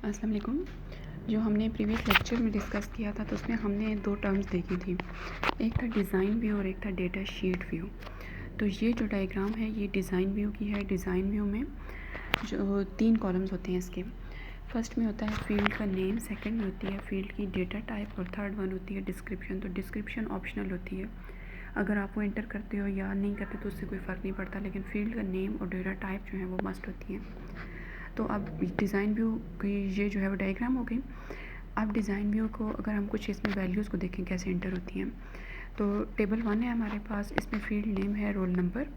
अस्सलाम वालेकुम। जो हमने प्रीवियस लेक्चर में डिस्कस किया था तो उसमें हमने 2 टर्म्स देखी थी। एक था डिज़ाइन व्यू और एक था डेटा शीट व्यू। तो ये जो डायग्राम है ये डिज़ाइन व्यू की है। डिज़ाइन व्यू में जो 3 कॉलम्स होते हैं इसके। फर्स्ट में होता है फील्ड का नेम, सेकंड में होती है फील्ड की डेटा टाइप और थर्ड वन होती है डिस्क्रिप्शन। तो डिस्क्रिप्शन ऑप्शनल होती है, अगर आप वो एंटर करते हो या नहीं करते तो उससे कोई फ़र्क नहीं पड़ता, लेकिन फील्ड का नेम और डेटा टाइप जो है वो मस्ट होती हैं। तो अब डिज़ाइन व्यू की ये जो है वो डायग्राम हो गई। अब डिज़ाइन व्यू को अगर हम कुछ इसमें वैल्यूज़ को देखें कैसे एंटर होती हैं, तो टेबल 1 है हमारे पास, इसमें फील्ड नेम है रोल नंबर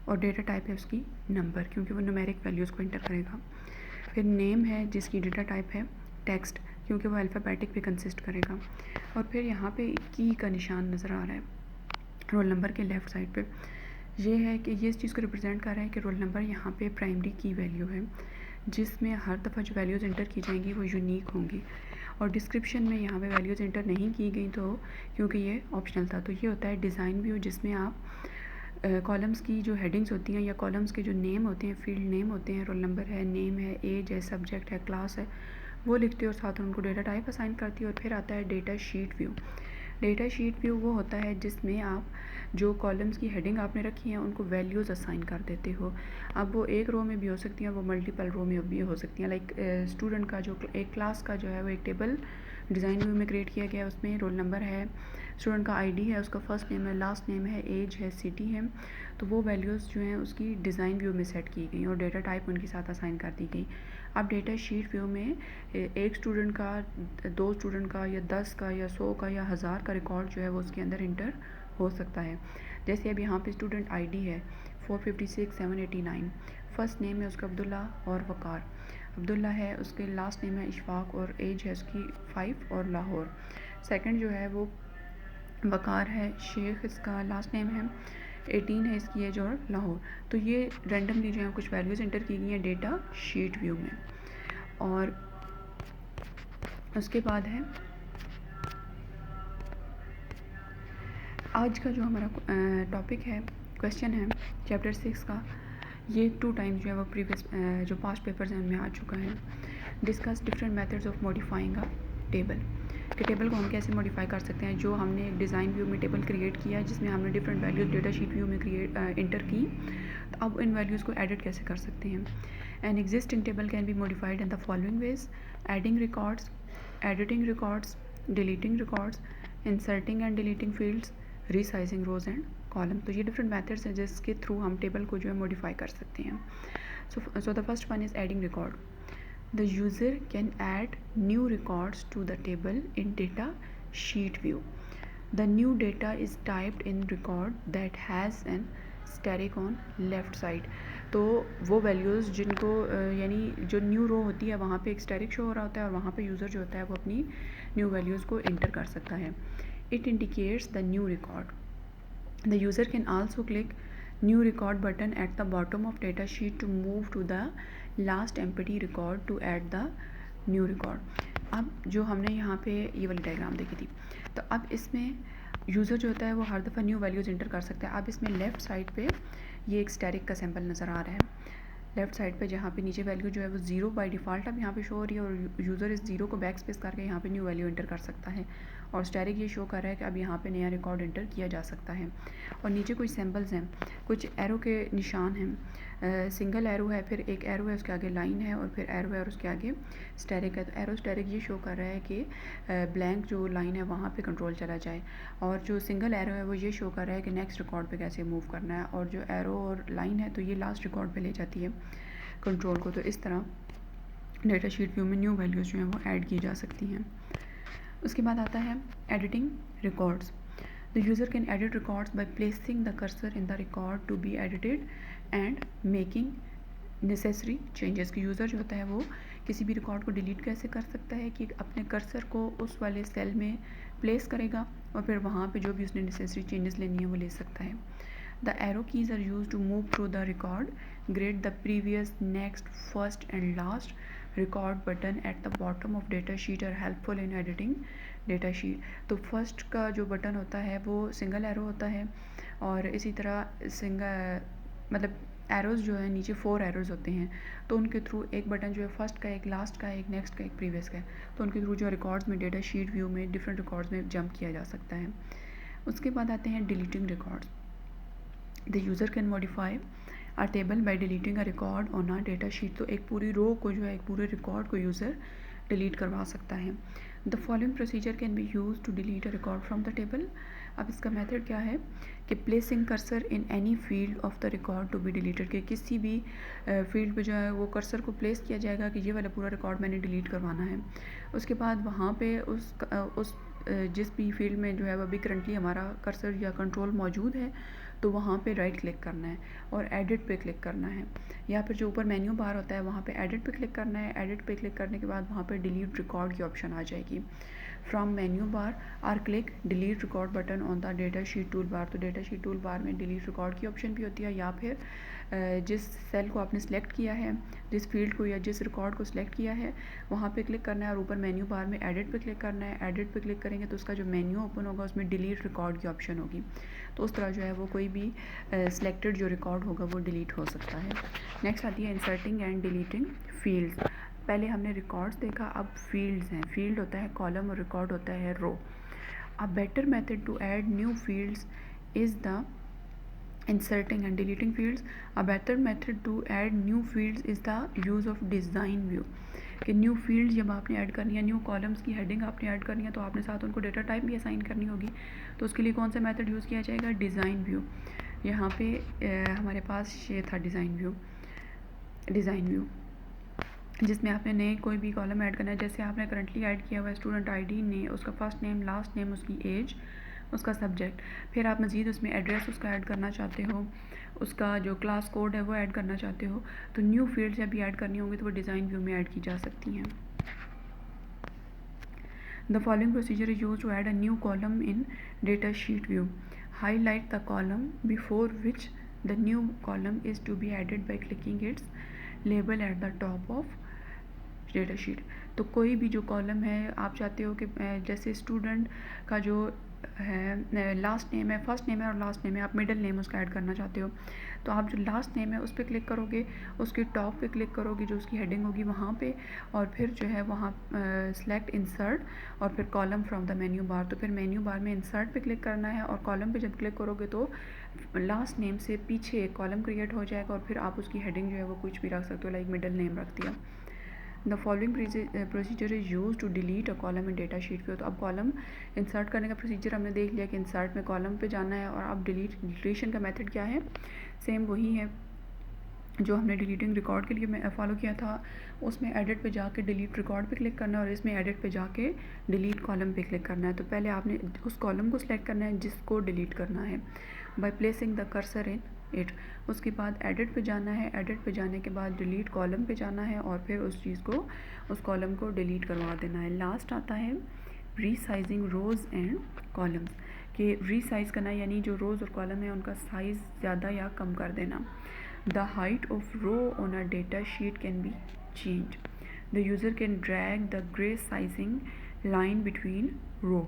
और डेटा टाइप है उसकी नंबर, क्योंकि वो न्यूमेरिक वैल्यूज़ को एंटर करेगा। फिर नेम है जिसकी डेटा टाइप है टेक्स्ट, क्योंकि वो अल्फ़ाबेटिक भी कंसिस्ट करेगा। और फिर यहाँ पे की का निशान नज़र आ रहा है रोल नंबर के लेफ़्ट साइड पे। ये है कि ये इस चीज़ को रिप्रेजेंट कर रहा है कि रोल नंबर यहाँ पे प्राइमरी की वैल्यू है, जिसमें हर दफ़ा जो वैल्यूज़ एंटर की जाएंगी वो यूनिक होंगी। और डिस्क्रिप्शन में यहाँ पे वैल्यूज़ एंटर नहीं की गई, तो क्योंकि ये ऑप्शनल था। तो ये होता है डिज़ाइन व्यू, जिसमें आप कॉलम्स की जो हेडिंग्स होती हैं या कॉलम्स के जो नेम होते हैं, फील्ड नेम होते हैं, रोल नंबर है, नेम है, एज है, सब्जेक्ट है, क्लास है, वो लिखते हो और साथ उनको डेटा टाइप असाइन करती है। और फिर आता है data sheet view. Data sheet view वो होता है जिसमें आप जो कॉलम्स की हेडिंग आपने रखी है उनको वैल्यूज़ असाइन कर देते हो। अब वो एक रो में भी हो सकती हैं, वो मल्टीपल रो में भी हो सकती हैं। लाइक स्टूडेंट का जो एक क्लास का जो है वो एक टेबल डिज़ाइन व्यू में क्रिएट किया गया है। उसमें रोल नंबर है, स्टूडेंट का आईडी है, उसका फर्स्ट नेम है, लास्ट नेम है, एज है, सिटी है। तो वो वैल्यूज़ जो हैं उसकी डिज़ाइन व्यू में सेट की गई और डेटा टाइप उनके साथ असाइन कर दी गई। अब डेटा शीट व्यू में एक स्टूडेंट का, 2 स्टूडेंट का या 10 का या 100 का या 1000 का रिकॉर्ड जो है वो उसके अंदर इंटर हो सकता है। जैसे अब यहाँ पे स्टूडेंट आईडी है 456789, फर्स्ट नेम है उसका अब्दुल्ला और वकार। अब्दुल्ला है, उसके लास्ट नेम है इशफाक और एज है उसकी 5 और लाहौर। सेकंड जो है वो वकार है, शेख इसका लास्ट नेम है, 18 है इसकी एज और लाहौर। तो ये रैंडमली जो है कुछ वैल्यूज़ एंटर की गई हैं डेटा शीट व्यू में। और उसके बाद है आज का जो हमारा टॉपिक है, क्वेश्चन है चैप्टर 6 का। ये 2 टाइम्स जो है वो प्रीवियस जो पास्ट पेपर्स हैं उनमें आ चुका है। Discuss different methods of modifying a table, कि टेबल को हम कैसे मॉडिफाई कर सकते हैं। जो हमने एक डिज़ाइन व्यू में टेबल क्रिएट किया जिसमें हमने different values data sheet view में एंटर की, तो अब इन वैल्यूज़ को एडिट कैसे कर सकते हैं। An existing table can be modified in the following ways: adding records, editing records, deleting records, inserting and deleting fields, resizing rows and column. तो ये डिफरेंट मेथड्स हैं जिसके थ्रू हम टेबल को जो है मॉडिफाई कर सकते हैं। So the first one is adding record. The user can add new records to the table in data sheet view. The new data is typed in record that has an asterisk on left side. तो वो values जिनको यानी जो new रो होती है वहाँ पे एक asterisk शो हो रहा होता है और वहाँ पे यूज़र जो होता है वो अपनी न्यू वैल्यूज़ को एंटर कर सकता है। It indicates the new record. The user can also click new record button at the bottom of data sheet to move to the last empty record to add the new record. अब जो हमने यहाँ पे ये वाली diagram देखी थी, तो अब इसमें यूज़र जो होता है वो हर दफ़ा न्यू वैल्यूज़ एंटर कर सकता है। अब इसमें लेफ़्ट साइड पे ये एक स्टैटिक का सैम्पल नज़र आ रहा है। लेफ्ट साइड पे जहाँ पे नीचे वैल्यू जो है वो 0 बाय डिफ़ॉल्ट अब यहाँ पे शो हो रही है और यूज़र इस 0 को बैक स्पेस करके यहाँ पे न्यू वैल्यू एंटर कर सकता है। और स्टैटिक ये शो कर रहा है कि अब यहाँ पे नया रिकॉर्ड एंटर किया जा सकता है। और नीचे कुछ सैम्पल्स हैं, कुछ एरो के निशान हैं। सिंगल एरो है, फिर एक एरो है, उसके आगे लाइन है और फिर एरो है और उसके आगे स्टैटिक है। तो एरो स्टैटिक ये शो कर रहा है कि ब्लैंक जो लाइन है वहाँ पे कंट्रोल चला जाए, और जो सिंगल एरो है वो ये शो कर रहा है कि नेक्स्ट रिकॉर्ड पे कैसे मूव करना है, और जो एरो और लाइन है तो ये लास्ट रिकॉर्ड पे ले जाती है कंट्रोल को। तो इस तरह डेटा शीट व्यू में न्यू वैल्यूज़ जो हैं वो ऐड की जा सकती हैं। उसके बाद आता है editing records. The user can edit records by placing the cursor in the record to be edited and making necessary changes. की यूज़र जो होता है वो किसी भी रिकॉर्ड को डिलीट कैसे कर सकता है कि अपने कर्सर को उस वाले सेल में प्लेस करेगा और फिर वहाँ पे जो भी उसने नेसेसरी चेंजेस लेनी है वो ले सकता है। The arrow keys are used to move through the record grid. The previous, next, first and last record button at the bottom of data sheet are helpful in editing data sheet. तो first का जो button होता है वो single arrow होता है और इसी तरह मतलब एरोज़ जो है नीचे 4 एरोज़ होते हैं, तो उनके थ्रू एक बटन जो है फर्स्ट का, एक लास्ट का, एक नेक्स्ट का, एक प्रीवियस का है, तो उनके थ्रू जो रिकॉर्ड्स में डेटा शीट व्यू में डिफरेंट रिकॉर्ड्स में जंप किया जा सकता है। उसके बाद आते हैं deleting records. The user can modify a table by deleting a record on a data sheet. तो एक पूरी रो को जो है, एक पूरे रिकॉर्ड को यूज़र डिलीट करवा सकता है। The following procedure can be use to delete a record from the table. अब इसका मेथड क्या है कि placing cursor in any field of the record to be deleted, के किसी भी फील्ड पे जो है वो कर्सर को प्लेस किया जाएगा कि ये वाला पूरा रिकॉर्ड मैंने डिलीट करवाना है। उसके बाद वहाँ पे उस जिस भी फील्ड में जो है वो अभी करंटली हमारा कर्सर या कंट्रोल मौजूद है, तो वहाँ पे राइट क्लिक करना है और एडिट पे क्लिक करना है, या फिर जो ऊपर मेन्यू बार होता है वहाँ पे एडिट पे क्लिक करना है। एडिट पे क्लिक करने के बाद वहाँ पे डिलीट रिकॉर्ड की ऑप्शन आ जाएगी। From menu bar or click delete record button on the data sheet tool bar. तो डेटा शीट टूल बार में डिलीट रिकॉर्ड की ऑप्शन भी होती है, या फिर जिस सेल को आपने सेलेक्ट किया है, जिस फील्ड को या जिस रिकॉर्ड को सिलेक्ट किया है, वहाँ पे क्लिक करना है और ऊपर मेन्यू बार में एडिट पे क्लिक करना है। एडिट पे क्लिक करेंगे तो उसका जो मेन्यू ओपन होगा उसमें डिलीट रिकॉर्ड की ऑप्शन होगी, तो उस तरह जो है वो कोई भी सिलेक्टेड जो रिकॉर्ड होगा वो डिलीट हो सकता है। नेक्स्ट आती है इंसर्टिंग एंड डिलीटिंग फील्ड्स। पहले हमने रिकॉर्ड्स देखा, अब फील्ड्स हैं। फील्ड होता है कॉलम और रिकॉर्ड होता है row. A better method to add new fields is the inserting and deleting fields. A better method to add new fields is the use of design view। कि new field जब आपने add करनी है, new columns की heading आपने add करनी है, तो आपने साथ उनको डेटा टाइप भी असाइन करनी होगी। तो उसके लिए कौन सा मेथड यूज़ किया जाएगा? Design view. यहाँ पे हमारे पास ये था डिज़ाइन व्यू जिसमें आपने नए कोई भी कॉलम ऐड करना है। जैसे आपने करंटली ऐड किया हुआ है स्टूडेंट आईडी ने, उसका फर्स्ट नेम, लास्ट नेम, उसकी एज, उसका सब्जेक्ट, फिर आप मज़ीद उसमें एड्रेस उसका ऐड करना चाहते हो, उसका जो क्लास कोड है वो ऐड करना चाहते हो, तो न्यू फील्ड्स जब भी ऐड करनी होंगी तो वो डिज़ाइन व्यू में ऐड की जा सकती हैं। The following procedure is use to add a new column in data sheet view. Highlight the column before which the new column is to be added by clicking its label at the top of data sheet. तो कोई भी जो column है आप चाहते हो कि जैसे स्टूडेंट का जो है लास्ट नेम है, फर्स्ट नेम है और लास्ट नेम है, आप मिडिल नेम उसका ऐड करना चाहते हो, तो आप जो लास्ट नेम है उस पर क्लिक करोगे, उसके टॉप पे क्लिक करोगे, जो उसकी हेडिंग होगी वहाँ पे, और फिर जो है वहाँ सेलेक्ट इंसर्ट और फिर column from the menu bar. तो फिर मेन्यू बार में इंसर्ट पे क्लिक करना है और कॉलम पे जब क्लिक करोगे तो लास्ट नेम से पीछे एक कॉलम क्रिएट हो जाएगा और फिर आप उसकी हेडिंग जो है वो कुछ भी रख सकते हो, लाइक मिडिल नेम रख दिया। The following procedure is use to delete a column in data sheet view. तो अब कॉलम इंसर्ट करने का प्रोसीजर हमने देख लिया कि इंसर्ट में कॉलम पे जाना है, और अब डिलीशन का मेथड क्या है? सेम वही है जो हमने डिलीटिंग रिकॉर्ड के लिए फॉलो किया था। उसमें एडिट पे जाके डिलीट रिकॉर्ड पे क्लिक करना है और इसमें एडिट पे जाके डिलीट कॉलम पे क्लिक करना है। तो पहले आपने उस कॉलम को सिलेक्ट करना है जिसको डिलीट करना है bye placing the cursor in it. उसके बाद एडिट पे जाना है, एडिट पे जाने के बाद डिलीट कॉलम पे जाना है और फिर उस चीज़ को, उस कॉलम को डिलीट करवा देना है। लास्ट आता है रीसाइजिंग रोज़ एंड कॉलम्स, कि रीसाइज़ करना यानी जो रोज़ और कॉलम है उनका साइज़ ज़्यादा या कम कर देना। The height of row on a data sheet can be changed. The user can drag the gray sizing line between row,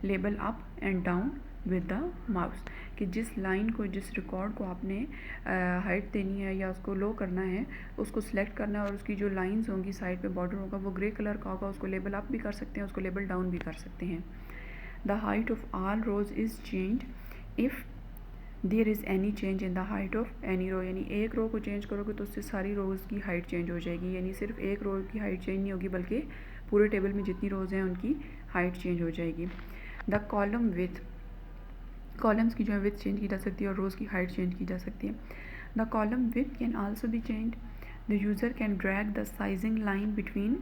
label up and down with the mouse। कि जिस लाइन को, जिस रिकॉर्ड को आपने हाइट देनी है या उसको लो करना है, उसको सिलेक्ट करना है और उसकी जो लाइंस होंगी साइड पे बॉर्डर होगा वो ग्रे कलर का होगा, उसको लेबल अप भी कर सकते हैं, उसको लेबल डाउन भी कर सकते हैं। The height of all rows is change if there is any change in the height of any row. यानी एक रो को चेंज करोगे तो उससे सारी रोज़ की हाइट चेंज हो जाएगी, यानी सिर्फ एक रो की हाइट चेंज नहीं होगी बल्कि पूरे टेबल में जितनी रोज़ हैं उनकी हाइट चेंज हो जाएगी। द कॉलम विथ, कॉलम्स की जो है विथ चेंज की जा सकती है और रोज़ की हाइट चेंज की जा सकती है। The column width can also be change. The user can drag the sizing line between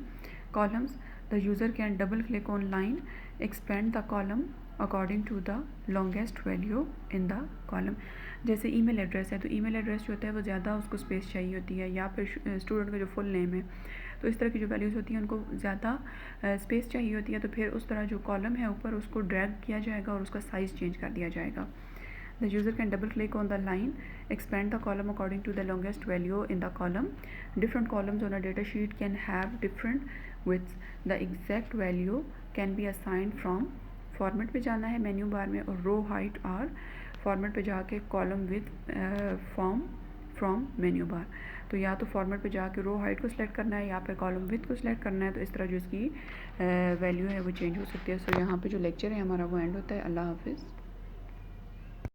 columns. The user can double click on line, expand the column according to the longest value in the column. जैसे email address है तो email address जो होता है वो ज़्यादा उसको space चाहिए होती है, या फिर स्टूडेंट का जो फुल नेम है, तो इस तरह की जो वैल्यूज़ होती हैं उनको ज़्यादा स्पेस चाहिए होती है, तो फिर उस तरह जो कॉलम है ऊपर उसको ड्रैग किया जाएगा और उसका साइज़ चेंज कर दिया जाएगा। The user can double click on the line, expand the column according to the longest value in the column. Different columns on a data sheet can have different widths. The exact value can be assigned from format पे जाना है menu bar में और रो height और format पे जाके column with from menu बार। तो या तो फॉर्मेट पे जाके रो हाइट को सिलेक्ट करना है या फिर कॉलम विड्थ को सिलेक्ट करना है। तो इस तरह जो इसकी वैल्यू है वो चेंज हो सकती है। सो यहाँ पे जो लेक्चर है हमारा वो एंड होता है। अल्लाह हाफिज़।